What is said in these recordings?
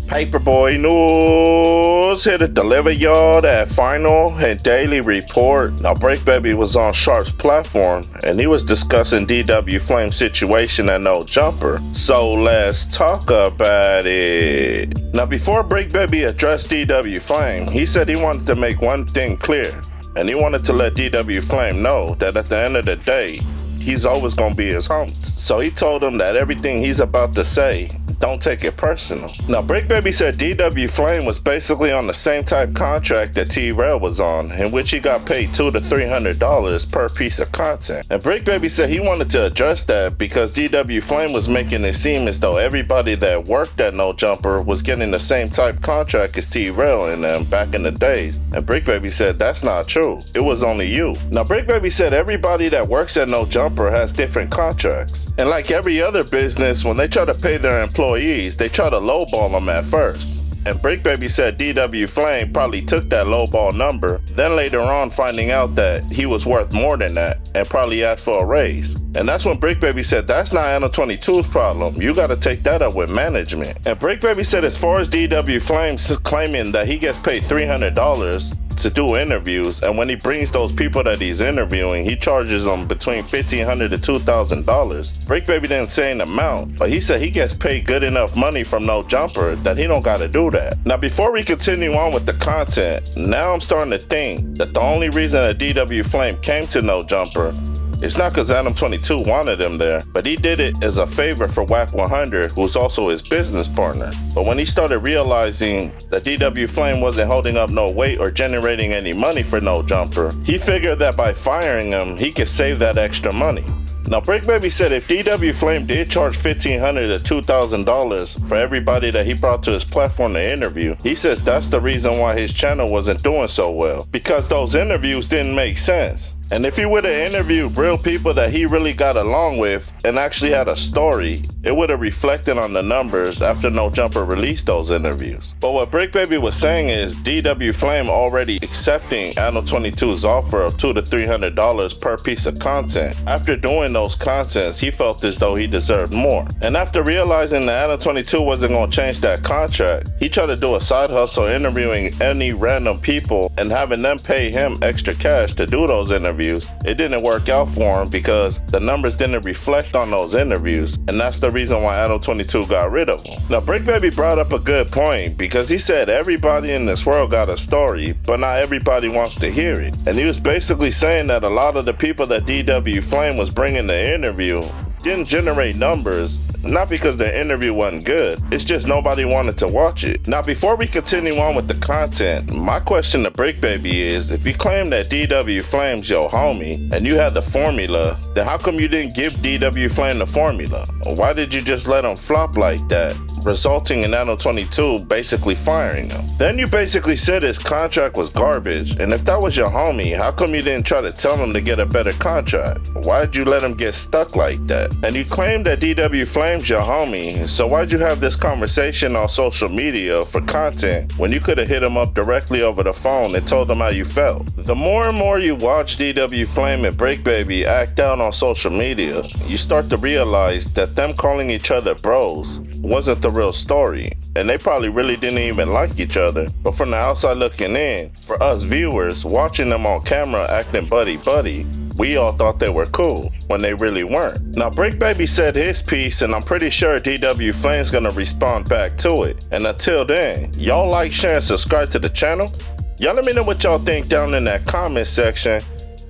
Paperboy News here to deliver y'all that final and daily report. Now, Bricc Baby was on Sharp's platform and he was discussing DW Flame's situation at No Jumper. So let's talk about it. Now, before Bricc Baby addressed DW Flame, he said he wanted to make one thing clear, and he wanted to let DW Flame know that at the end of the day, he's always gonna be his homie. So he told him that everything he's about to say, don't take it personal. Now, Bricc Baby said DW Flame was basically on the same type contract that T-Rail was on, in which he got paid $200 to $300 per piece of content. And Bricc Baby said he wanted to address that because DW Flame was making it seem as though everybody that worked at No Jumper was getting the same type contract as T-Rail and them back in the days. And Bricc Baby said that's not true. It was only you. Now, Bricc Baby said everybody that works at No Jumper has different contracts. And like every other business, when they try to pay their employees, they try to lowball them at first. And Bricc Baby said DW Flame probably took that lowball number, then later on finding out that he was worth more than that and probably asked for a raise. And that's when Bricc Baby said that's not Anno 22's problem, you gotta take that up with management. And Bricc Baby said as far as DW Flame claiming that he gets paid $300 to do interviews, and when he brings those people that he's interviewing, he charges them between $1,500 to $2,000. Bricc Baby didn't say an amount, but he said he gets paid good enough money from No Jumper that he don't gotta do that. Now, before we continue on with the content, now I'm starting to think that the only reason that DW Flame came to No Jumper, it's not because Adam 22 wanted him there, but he did it as a favor for Whack 100, who's also his business partner. But when he started realizing that DW Flame wasn't holding up no weight or generating any money for No Jumper, he figured that by firing him, he could save that extra money. Now, Bricc Baby said if DW Flame did charge $1,500 to $2,000 for everybody that he brought to his platform to interview, he says that's the reason why his channel wasn't doing so well, because those interviews didn't make sense. And if he would have interviewed real people that he really got along with and actually had a story, it would have reflected on the numbers after No Jumper released those interviews. But what Bricc Baby was saying is DW Flame already accepting Anno 22's offer of $200 to $300 per piece of content. After doing those contents, he felt as though he deserved more. And after realizing that Anno 22 wasn't going to change that contract, he tried to do a side hustle interviewing any random people and having them pay him extra cash to do those interviews. It didn't work out for him because the numbers didn't reflect on those interviews, and that's the reason why Anno 22 got rid of him. Now, Bricc Baby brought up a good point because he said everybody in this world got a story, but not everybody wants to hear it. And he was basically saying that a lot of the people that DW Flame was bringing to interview didn't generate numbers, not because their interview wasn't good, it's just nobody wanted to watch it. Now, before we continue on with the content, my question to Bricc Baby is, if you claim that DW Flame's your homie and you had the formula, then how come you didn't give DW Flame the formula? Why did you just let him flop like that, resulting in Anno 22 basically firing him? Then you basically said his contract was garbage, and if that was your homie, how come you didn't try to tell him to get a better contract? Why'd you let him get stuck like that? And you claim that DW Flame's your homie, so why'd you have this conversation on social media for content when you could have hit him up directly over the phone and told him how you felt? The more and more you watch DW Flame and Bricc Baby act out on social media, you start to realize that them calling each other bros wasn't the real story, and they probably really didn't even like each other. But from the outside looking in, for us viewers, watching them on camera acting buddy-buddy, we all thought they were cool when they really weren't. Now, Bricc Baby said his piece, and I'm pretty sure DW Flame's gonna respond back to it. And until then, y'all like, share, and subscribe to the channel. Y'all let me know what y'all think down in that comment section.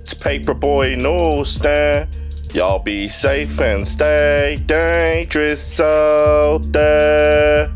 It's Paperboy News stand. Y'all be safe and stay dangerous out there.